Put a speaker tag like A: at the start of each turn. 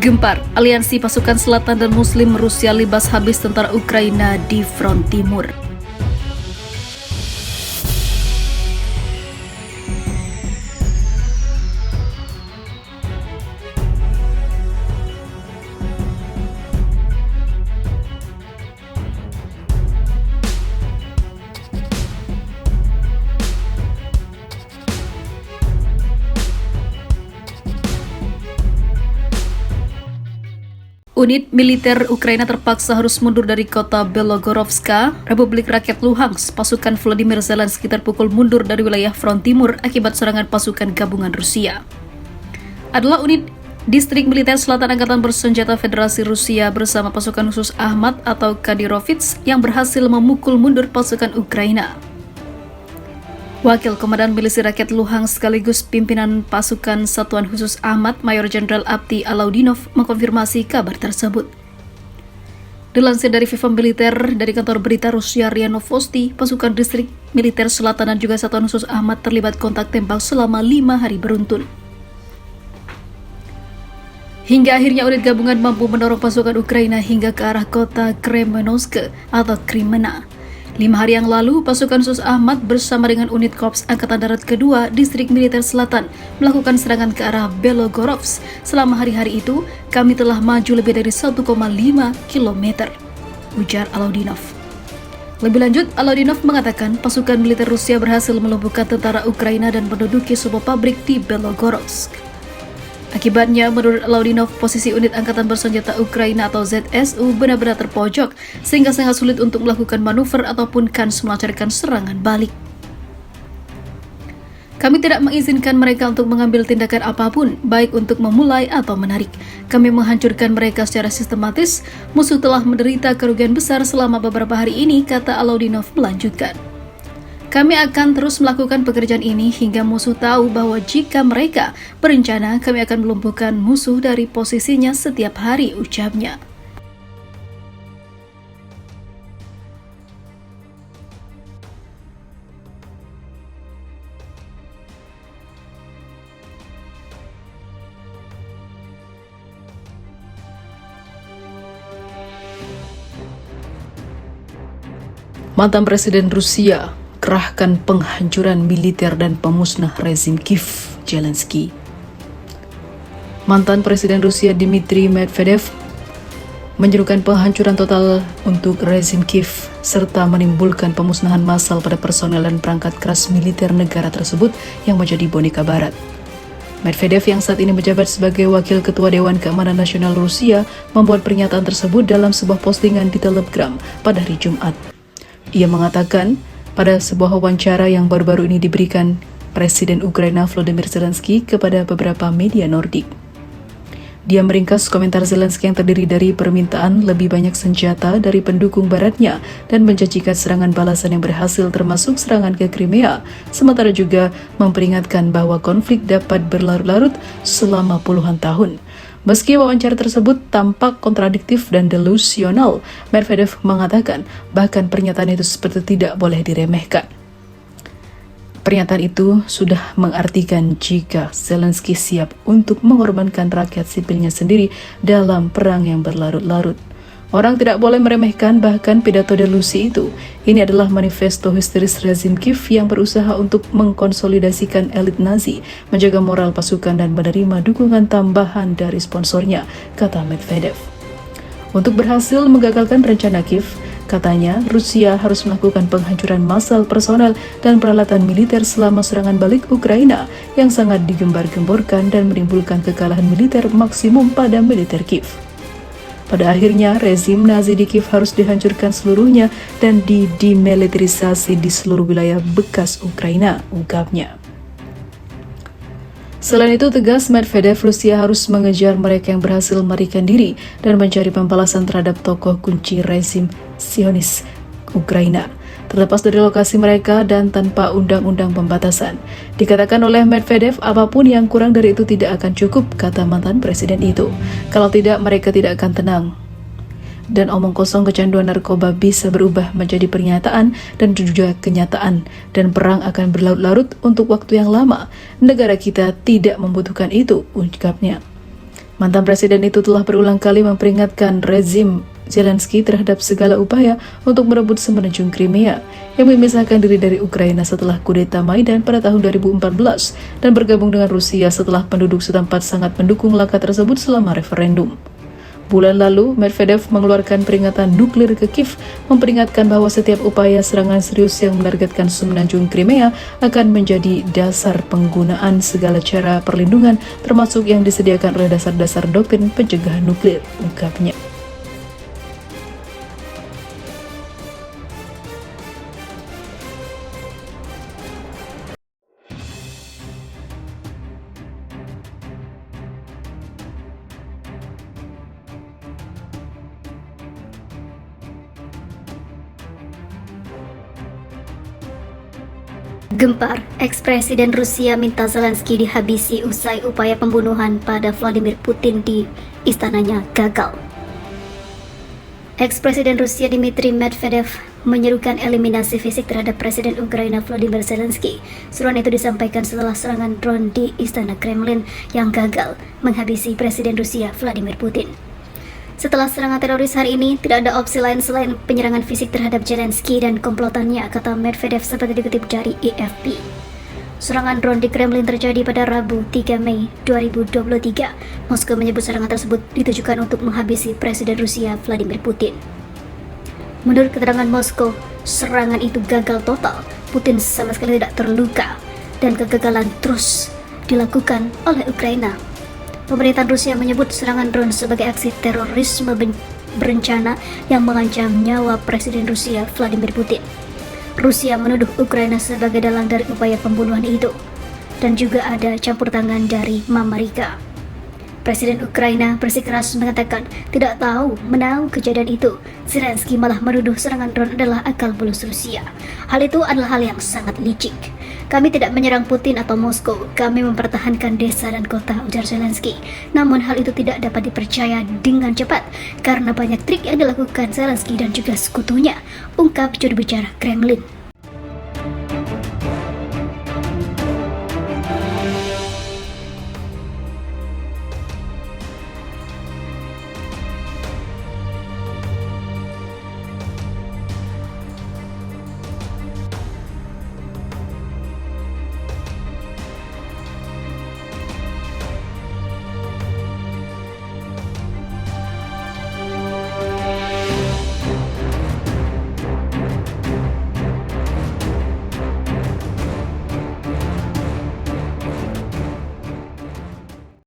A: Gempar, aliansi pasukan selatan dan muslim Rusia libas habis tentara Ukraina di front timur. Unit militer Ukraina terpaksa harus mundur dari kota Belogorovska, Republik Rakyat Luhansk. Pasukan Volodymyr Zelensky terpukul mundur dari wilayah front timur akibat serangan pasukan gabungan Rusia. Adalah unit distrik militer selatan Angkatan Bersenjata Federasi Rusia bersama pasukan khusus Ahmad atau Kadyrovets yang berhasil memukul mundur pasukan Ukraina. Wakil Komandan Milisi Rakyat Luhansk sekaligus pimpinan pasukan Satuan Khusus Ahmad, Mayor Jenderal Abdi Alaudinov, mengkonfirmasi kabar tersebut. Dilansir dari Viva Militer dari kantor berita Rusia RIA Novosti, pasukan distrik militer selatan dan juga Satuan Khusus Ahmad terlibat kontak tembak selama 5 hari beruntun. Hingga akhirnya unit gabungan mampu mendorong pasukan Ukraina hingga ke arah kota Kremenogorsk atau Krimena. 5 hari yang lalu, pasukan khusus Ahmad bersama dengan unit Korps Angkatan Darat Kedua Distrik Militer Selatan melakukan serangan ke arah Belogorovsk. Selama hari-hari itu, kami telah maju lebih dari 1,5 km, ujar Alaudinov. Lebih lanjut, Alaudinov mengatakan pasukan militer Rusia berhasil melumpuhkan tentara Ukraina dan menduduki sebuah pabrik di Belogorovsk. Akibatnya, menurut Alaudinov, posisi unit Angkatan Bersenjata Ukraina atau ZSU benar-benar terpojok, sehingga sangat sulit untuk melakukan manuver ataupun kans melancarkan serangan balik. Kami tidak mengizinkan mereka untuk mengambil tindakan apapun, baik untuk memulai atau menarik. Kami menghancurkan mereka secara sistematis. Musuh telah menderita kerugian besar selama beberapa hari ini, kata Alaudinov melanjutkan. Kami akan terus melakukan pekerjaan ini hingga musuh tahu bahwa jika mereka berencana, kami akan melumpuhkan musuh dari posisinya setiap hari, ucapnya. Mantan Presiden Rusia kerahkan penghancuran militer dan pemusnah rezim Kiev, Zelensky. Mantan Presiden Rusia Dmitry Medvedev menyerukan penghancuran total untuk rezim Kiev serta menimbulkan pemusnahan massal pada personel dan perangkat keras militer negara tersebut yang menjadi boneka barat. Medvedev yang saat ini menjabat sebagai Wakil Ketua Dewan Keamanan Nasional Rusia membuat pernyataan tersebut dalam sebuah postingan di Telegram pada hari Jumat. Ia mengatakan, pada sebuah wawancara yang baru-baru ini diberikan Presiden Ukraina Volodymyr Zelensky kepada beberapa media Nordik. Dia meringkas komentar Zelensky yang terdiri dari permintaan lebih banyak senjata dari pendukung baratnya dan menjanjikan serangan balasan yang berhasil termasuk serangan ke Crimea, sementara juga memperingatkan bahwa konflik dapat berlarut-larut selama puluhan tahun. Meski wawancara tersebut tampak kontradiktif dan delusional, Medvedev mengatakan bahkan pernyataan itu seperti tidak boleh diremehkan. Pernyataan itu sudah mengartikan jika Zelensky siap untuk mengorbankan rakyat sipilnya sendiri dalam perang yang berlarut-larut. Orang tidak boleh meremehkan bahkan pidato delusi itu. Ini adalah manifesto histeris rezim Kiev yang berusaha untuk mengkonsolidasikan elit Nazi, menjaga moral pasukan dan menerima dukungan tambahan dari sponsornya, kata Medvedev. Untuk berhasil menggagalkan rencana Kiev, katanya Rusia harus melakukan penghancuran massal personel dan peralatan militer selama serangan balik Ukraina yang sangat digembar-gemborkan dan menimbulkan kekalahan militer maksimum pada militer Kiev. Pada akhirnya, rezim Nazi di Kiev harus dihancurkan seluruhnya dan didemilitarisasi di seluruh wilayah bekas Ukraina, ungkapnya. Selain itu, tegas Medvedev, Rusia harus mengejar mereka yang berhasil melarikan diri dan mencari pembalasan terhadap tokoh kunci rezim Zionis Ukraina, terlepas dari lokasi mereka dan tanpa undang-undang pembatasan. Dikatakan oleh Medvedev, apapun yang kurang dari itu tidak akan cukup, kata mantan presiden itu. Kalau tidak, mereka tidak akan tenang. Dan omong kosong kecanduan narkoba bisa berubah menjadi pernyataan dan juga kenyataan, dan perang akan berlarut-larut untuk waktu yang lama. Negara kita tidak membutuhkan itu, ungkapnya. Mantan presiden itu telah berulang kali memperingatkan rezim Zelensky terhadap segala upaya untuk merebut semenanjung Crimea yang memisahkan diri dari Ukraina setelah kudeta Maidan pada tahun 2014 dan bergabung dengan Rusia setelah penduduk setempat sangat mendukung langkah tersebut selama referendum. Bulan lalu, Medvedev mengeluarkan peringatan nuklir ke Kiev, memperingatkan bahwa setiap upaya serangan serius yang menargetkan semenanjung Crimea akan menjadi dasar penggunaan segala cara perlindungan, termasuk yang disediakan oleh dasar-dasar doktrin pencegahan nuklir, ungkapnya.
B: Gempar, ex-presiden Rusia minta Zelensky dihabisi usai upaya pembunuhan pada Vladimir Putin di istananya gagal. Ex-presiden Rusia Dmitry Medvedev menyerukan eliminasi fisik terhadap Presiden Ukraina Volodymyr Zelensky. Seruan itu disampaikan setelah serangan drone di Istana Kremlin yang gagal menghabisi Presiden Rusia Vladimir Putin. Setelah serangan teroris hari ini, tidak ada opsi lain selain penyerangan fisik terhadap Zelensky dan komplotannya, kata Medvedev seperti dikutip dari AFP. Serangan drone di Kremlin terjadi pada Rabu 3 Mei 2023. Moskow menyebut serangan tersebut ditujukan untuk menghabisi Presiden Rusia Vladimir Putin. Menurut keterangan Moskow, serangan itu gagal total. Putin sama sekali tidak terluka dan kegagalan terus dilakukan oleh Ukraina. Pemerintahan Rusia menyebut serangan drone sebagai aksi terorisme berencana yang mengancam nyawa Presiden Rusia Vladimir Putin. Rusia menuduh Ukraina sebagai dalang dari upaya pembunuhan itu, dan juga ada campur tangan dari Amerika. Presiden Ukraina bersikeras mengatakan tidak tahu menau kejadian itu. Zelensky malah menuduh serangan drone adalah akal bulus Rusia. Hal itu adalah hal yang sangat licik. Kami tidak menyerang Putin atau Moskow, kami mempertahankan desa dan kota, ujar Zelensky. Namun hal itu tidak dapat dipercaya dengan cepat karena banyak trik yang dilakukan Zelensky dan juga sekutunya, ungkap juru bicara Kremlin.